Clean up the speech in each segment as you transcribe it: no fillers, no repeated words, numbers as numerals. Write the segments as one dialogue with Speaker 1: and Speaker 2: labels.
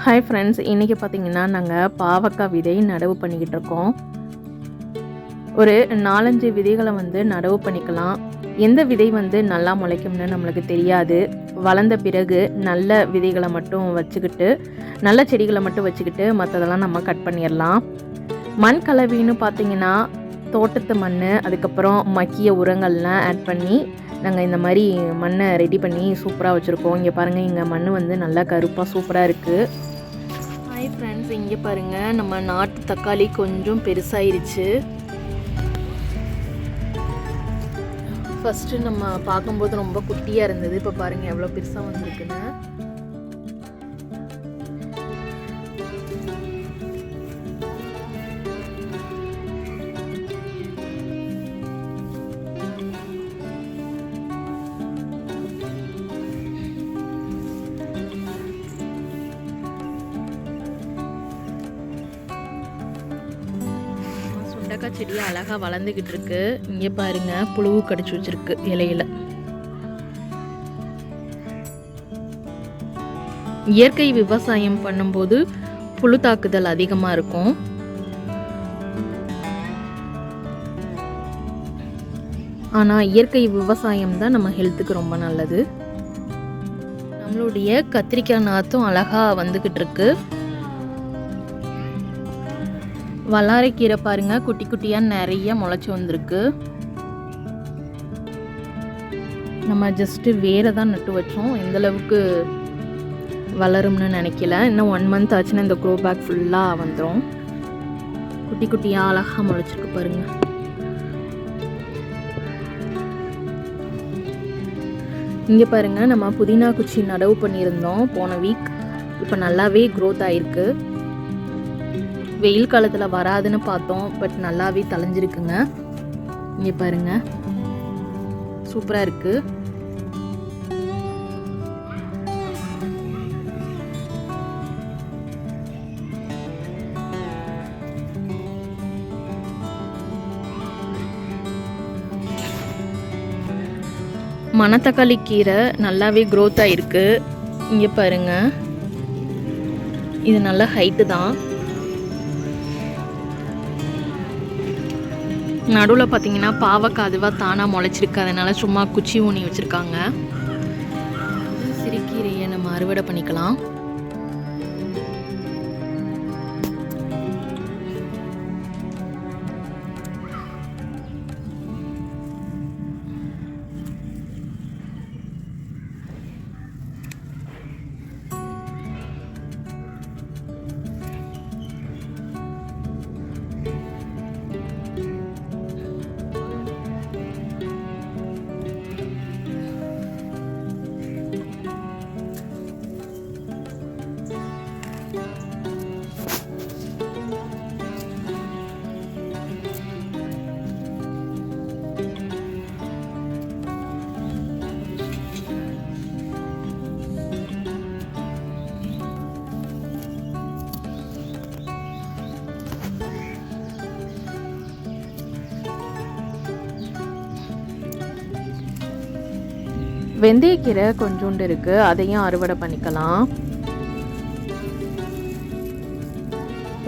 Speaker 1: Hi friends, இன்றைக்கி பார்த்திங்கன்னா நாங்கள் பாவக்காய் விதை நடவு பண்ணிக்கிட்டு இருக்கோம். ஒரு 4-5 விதைகளை நடவு பண்ணிக்கலாம். எந்த விதை நல்லா முளைக்கும்னு நம்மளுக்கு தெரியாது. வளர்ந்த பிறகு நல்ல விதைகளை மட்டும் வச்சுக்கிட்டு, நல்ல செடிகளை மட்டும் வச்சுக்கிட்டு மற்றதெல்லாம் நம்ம கட் பண்ணிடலாம். மண் கலவின்னு பார்த்திங்கன்னா தோட்டத்து மண், அதுக்கப்புறம் மக்கிய உரங்கள்லாம் ஆட் பண்ணி நாங்கள் இந்த மாதிரி மண்ணை ரெடி பண்ணி சூப்பராக வச்சுருக்கோம். இங்கே பாருங்கள், இங்கே மண் நல்லா கருப்பாக சூப்பராக இருக்குது. ஹாய் ஃப்ரெண்ட்ஸ், இங்கே பாருங்கள், நம்ம நாட்டு தக்காளி கொஞ்சம் பெருசாயிருச்சு. ஃபஸ்ட்டு நம்ம பார்க்கும்போது ரொம்ப குட்டியாக இருந்தது. இப்போ பாருங்கள் எவ்வளோ பெருசாக வந்திருக்குன்னு. சுண்டக்காய் செடி அழகாக வளர்ந்துக்கிட்டு இருக்கு. இங்கே பாருங்க, புழுவு கடிச்சு வச்சிருக்கு இலையில. இயற்கை விவசாயம் பண்ணும்போது புழு தாக்குதல் அதிகமாக இருக்கும். ஆனால் இயற்கை விவசாயம் தான் நம்ம ஹெல்த்துக்கு ரொம்ப நல்லது. நம்மளுடைய கத்திரிக்காய் நாற்றும் அழகாக வந்துக்கிட்டு இருக்கு. வல்லாரைக்கீரை பாருங்க, குட்டி குட்டியாக நிறைய முளைச்சி வந்திருக்கு. நம்ம ஜஸ்ட்டு வேரை தான் நட்டு வச்சோம். எந்தளவுக்கு வளரும்னு நினைக்கல. இன்னும் 1 மந்த் ஆச்சுன்னா இந்த க்ரோ பேக் ஃபுல்லாக வந்துடும். குட்டி குட்டியாக அழகாக முளைச்சிருக்கு பாருங்க. இங்கே பாருங்க, நம்ம புதினா குச்சி நடவு பண்ணியிருந்தோம் போன வீக். இப்போ நல்லாவே க்ரோத் ஆகிருக்கு. வெயில் காலத்தில் வராதுன்னு பார்த்தோம், பட் நல்லாவே தளைஞ்சிருக்குங்க. இங்கே பாருங்க, சூப்பராக இருக்கு. மணத்தக்காளி கீரை நல்லாவே க்ரோத் ஆகிருக்கு. இங்கே பாருங்க, இது நல்ல ஹைட்டு தான். நடுவில் பார்த்தீங்கன்னா பாவக்காய் அதுவாக தானாக முளைச்சிருக்கு. அதனால சும்மா குச்சி ஊனி வச்சுருக்காங்க. சிறுகீரையை நம்ம அறுவடை பண்ணிக்கலாம். வெந்தயக்கீரை கொஞ்சோண்டு இருக்குது, அதையும் அறுவடை பண்ணிக்கலாம்.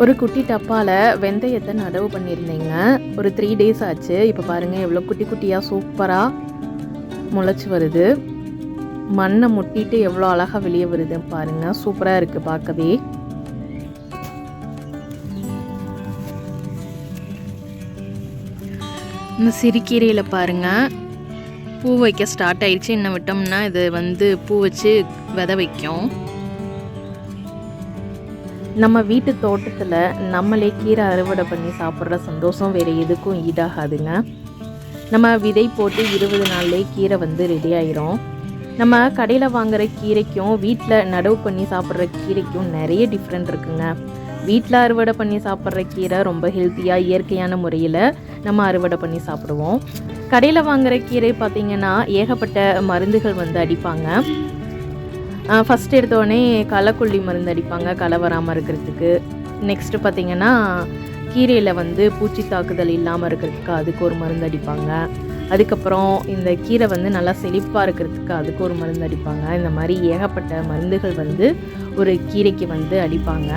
Speaker 1: ஒரு குட்டி டப்பாவில் வெந்தயத்தை நடவு பண்ணியிருந்தேங்க. ஒரு 3 days ஆச்சு. இப்போ பாருங்கள் எவ்வளோ குட்டி குட்டியாக சூப்பராக முளைச்சி வருது. மண்ணை முட்டிட்டு எவ்வளோ அழகாக வெளியே வருது பாருங்கள். சூப்பராக இருக்குது பார்க்கவே. இந்த சிறுகீரையில் பாருங்கள், பூ வைக்க ஸ்டார்ட் ஆயிடுச்சு. இன்னும் விட்டோம்னா இது பூ வச்சு விதை வைக்கும். நம்ம வீட்டு தோட்டத்தில் நம்மளே கீரை அறுவடை பண்ணி சாப்பிட்ற சந்தோஷம் வேறு எதுக்கும் ஈடாகாதுங்க. நம்ம விதை போட்டு 20 நாள்லேயே கீரை ரெடி ஆயிரும். நம்ம கடையில் வாங்குகிற கீரைக்கும் வீட்டில் நடவு பண்ணி சாப்பிட்ற கீரைக்கும் நிறைய டிஃப்ரெண்ட் இருக்குங்க. வீட்டில் அறுவடை பண்ணி சாப்பிட்ற கீரை ரொம்ப ஹெல்த்தியாக இயற்கையான முறையில் நம்ம அறுவடை பண்ணி சாப்பிடுவோம். கடையில் வாங்குகிற கீரை பார்த்திங்கன்னா ஏகப்பட்ட மருந்துகள் அடிப்பாங்க. ஃபஸ்ட் எடுத்தோடனே களைக்கொல்லி மருந்து அடிப்பாங்க களை வராமல் இருக்கிறதுக்கு. நெக்ஸ்ட்டு பார்த்திங்கன்னா கீரையில் பூச்சி தாக்குதல் இல்லாமல் இருக்கிறதுக்கு அதுக்கு ஒரு மருந்து அடிப்பாங்க. அதுக்கப்புறம் இந்த கீரை வந்து நல்லா செழிப்பாக இருக்கிறதுக்கு அதுக்கு ஒரு மருந்து அடிப்பாங்க. இந்த மாதிரி ஏகப்பட்ட மருந்துகள் வந்து ஒரு கீரைக்கு வந்து அடிப்பாங்க.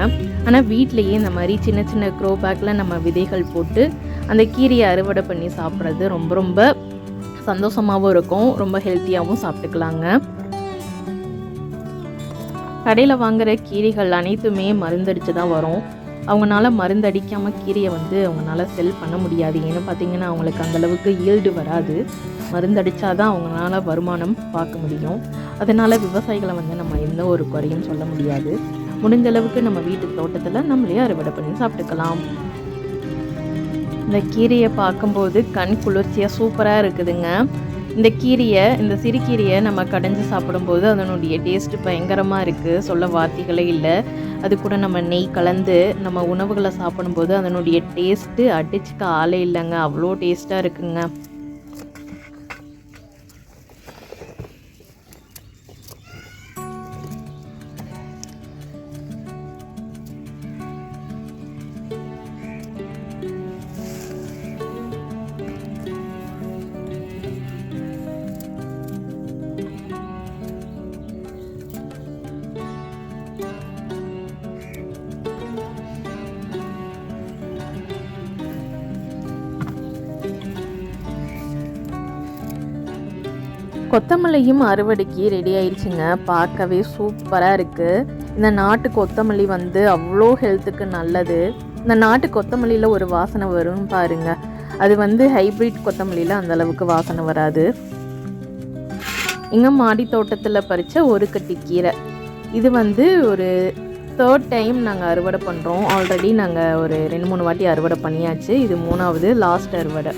Speaker 1: ஆனால் வீட்டிலையே இந்த மாதிரி சின்ன சின்ன க்ரோ பேக்கில் நம்ம விதைகள் போட்டு அந்த கீரையை அறுவடை பண்ணி சாப்பிட்றது ரொம்ப ரொம்ப சந்தோஷமாகவும் இருக்கும், ரொம்ப ஹெல்த்தியாகவும் சாப்பிட்டுக்கலாங்க. கடையில் வாங்குகிற கீரைகள் அனைத்துமே மருந்தடித்து தான் வரும். அவங்களால மருந்தடிக்காமல் கீரையை வந்து அவங்களால செல் பண்ண முடியாது. ஏன்னு பார்த்திங்கன்னா அவங்களுக்கு அந்தளவுக்கு ஈல்டு வராது. மருந்தடித்தா தான் அவங்களால வருமானம் பார்க்க முடியும். அதனால் விவசாயிகளை வந்து நம்ம எந்த ஒரு குறையும் சொல்ல முடியாது. முடிஞ்சளவுக்கு நம்ம வீட்டு தோட்டத்தில் நம்மளே அறுவடை பண்ணி சாப்பிட்டுக்கலாம். இந்த கீரையை பார்க்கும்போது கண் குளிர்ச்சியாக சூப்பராக இருக்குதுங்க. இந்த சிறுகீரையை நம்ம கடைஞ்சி சாப்பிடும்போது அதனுடைய டேஸ்ட்டு பயங்கரமாக இருக்குது, சொல்ல வார்த்தைகளே இல்லை. அது கூட நம்ம நெய் கலந்து நம்ம உணவுகளை சாப்பிடும்போது அதனுடைய டேஸ்ட்டு அடிச்சுக்க ஆளே இல்லைங்க, அவ்வளோ டேஸ்ட்டாக இருக்குங்க. கொத்தமல்லியும் அறுவடைக்கு ரெடி ஆயிடுச்சுங்க. பார்க்கவே சூப்பராக இருக்குது. இந்த நாட்டு கொத்தமல்லி வந்து அவ்வளோ ஹெல்த்துக்கு நல்லது. இந்த நாட்டு கொத்தமல்லியில் ஒரு வாசனை வரும் பாருங்கள். அது வந்து ஹைப்ரிட் கொத்தமல்லியில் அந்தளவுக்கு வாசனை வராது. எங்கள் மாடி தோட்டத்தில் பறித்த ஒரு கட்டி கீரை. இது வந்து ஒரு 3rd டைம் நாங்கள் அறுவடை பண்ணுறோம். ஆல்ரெடி நாங்கள் ஒரு 2-3 வாட்டி அறுவடை பண்ணியாச்சு. இது 3வது லாஸ்ட் அறுவடை.